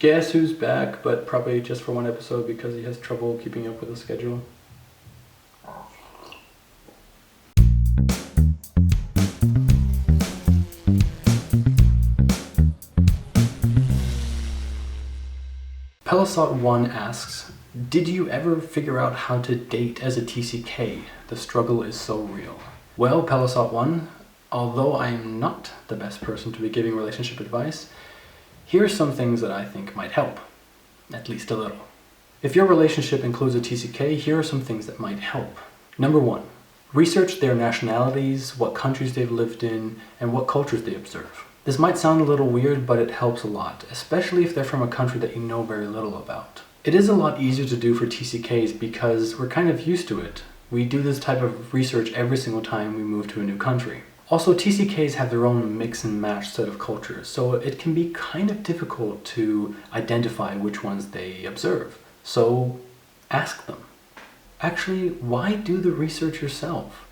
Guess who's back, but probably just for one episode because he has trouble keeping up with the schedule. Pelisot1 asks, did you ever figure out how to date as a TCK? The struggle is so real. Well, Pelisot1, although I'm not the best person to be giving relationship advice, here are some things that I think might help, at least a little. If your relationship includes a TCK, here are some things that might help. Number 1, research their nationalities, what countries they've lived in, and what cultures they observe. This might sound a little weird, but it helps a lot, especially if they're from a country that you know very little about. It is a lot easier to do for TCKs because we're kind of used to it. We do this type of research every single time we move to a new country. Also, TCKs have their own mix and match set of cultures, so it can be kind of difficult to identify which ones they observe. So ask them. Actually, why do the research yourself?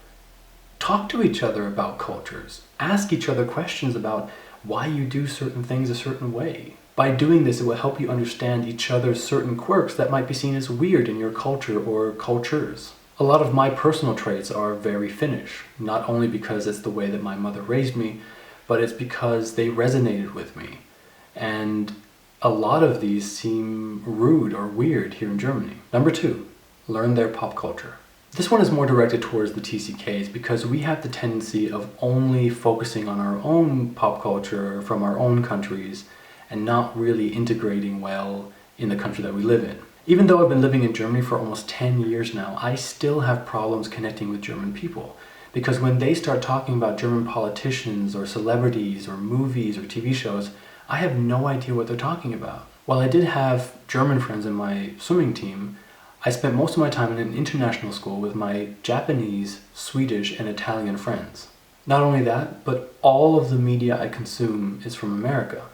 Talk to each other about cultures. Ask each other questions about why you do certain things a certain way. By doing this, it will help you understand each other's certain quirks that might be seen as weird in your culture or cultures. A lot of my personal traits are very Finnish, not only because it's the way that my mother raised me, but it's because they resonated with me. And a lot of these seem rude or weird here in Germany. Number 2, learn their pop culture. This one is more directed towards the TCKs because we have the tendency of only focusing on our own pop culture from our own countries and not really integrating well in the country that we live in. Even though I've been living in Germany for almost 10 years now, I still have problems connecting with German people. Because when they start talking about German politicians or celebrities or movies or TV shows, I have no idea what they're talking about. While I did have German friends in my swimming team, I spent most of my time in an international school with my Japanese, Swedish, and Italian friends. Not only that, but all of the media I consume is from America.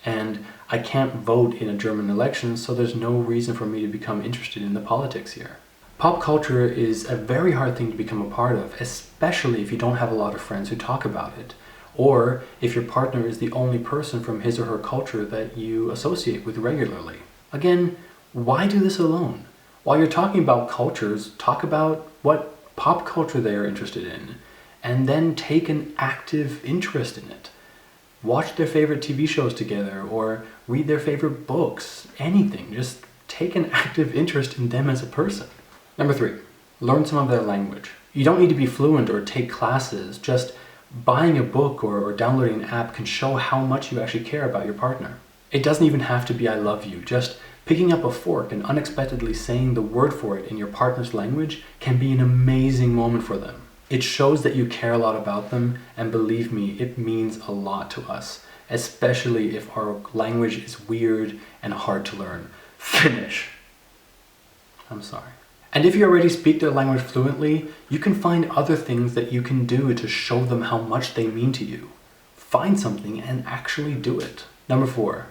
And I can't vote in a German election, so there's no reason for me to become interested in the politics here. Pop culture is a very hard thing to become a part of, especially if you don't have a lot of friends who talk about it, or if your partner is the only person from his or her culture that you associate with regularly. Again, why do this alone? While you're talking about cultures, talk about what pop culture they are interested in, and then take an active interest in it. Watch their favorite TV shows together, or read their favorite books, anything. Just take an active interest in them as a person. Number 3, learn some of their language. You don't need to be fluent or take classes. Just buying a book or downloading an app can show how much you actually care about your partner. It doesn't even have to be I love you. Just picking up a fork and unexpectedly saying the word for it in your partner's language can be an amazing moment for them. It shows that you care a lot about them, and believe me, it means a lot to us, especially if our language is weird and hard to learn. Finnish. I'm sorry. And if you already speak their language fluently, you can find other things that you can do to show them how much they mean to you. Find something and actually do it. Number 4,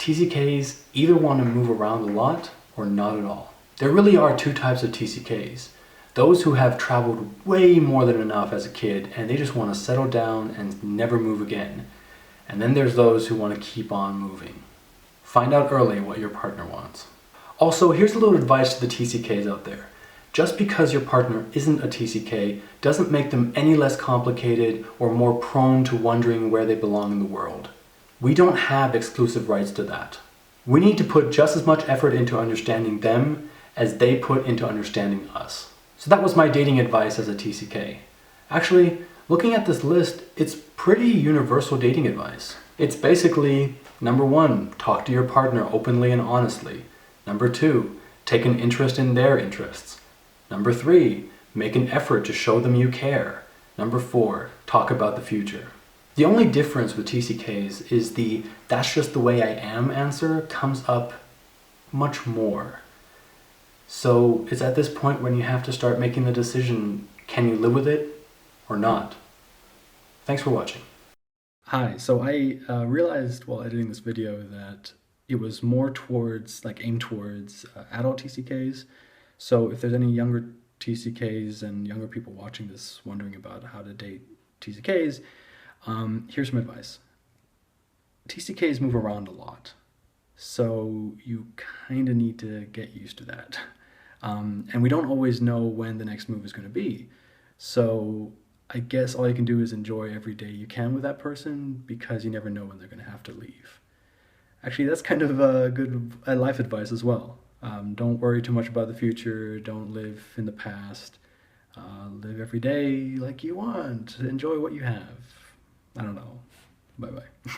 TCKs either want to move around a lot or not at all. There really are 2 types of TCKs. Those who have traveled way more than enough as a kid and they just want to settle down and never move again. And then there's those who want to keep on moving. Find out early what your partner wants. Also, here's a little advice to the TCKs out there. Just because your partner isn't a TCK doesn't make them any less complicated or more prone to wondering where they belong in the world. We don't have exclusive rights to that. We need to put just as much effort into understanding them as they put into understanding us. So that was my dating advice as a TCK. Actually, looking at this list, it's pretty universal dating advice. It's basically, number 1, talk to your partner openly and honestly. Number 2, take an interest in their interests. Number 3, make an effort to show them you care. Number 4, talk about the future. The only difference with TCKs is the "that's just the way I am" answer comes up much more. So it's at this point when you have to start making the decision, can you live with it or not? Thanks for watching. Hi, so I realized while editing this video that it was more towards, aimed towards adult TCKs. So if there's any younger TCKs and younger people watching this wondering about how to date TCKs, here's some advice. TCKs move around a lot. So you kind of need to get used to that. And we don't always know when the next move is going to be. So I guess all you can do is enjoy every day you can with that person, because you never know when they're going to have to leave. Actually, that's kind of good life advice as well. Don't worry too much about the future. Don't live in the past. Live every day like you want. Enjoy what you have. I don't know. Bye bye.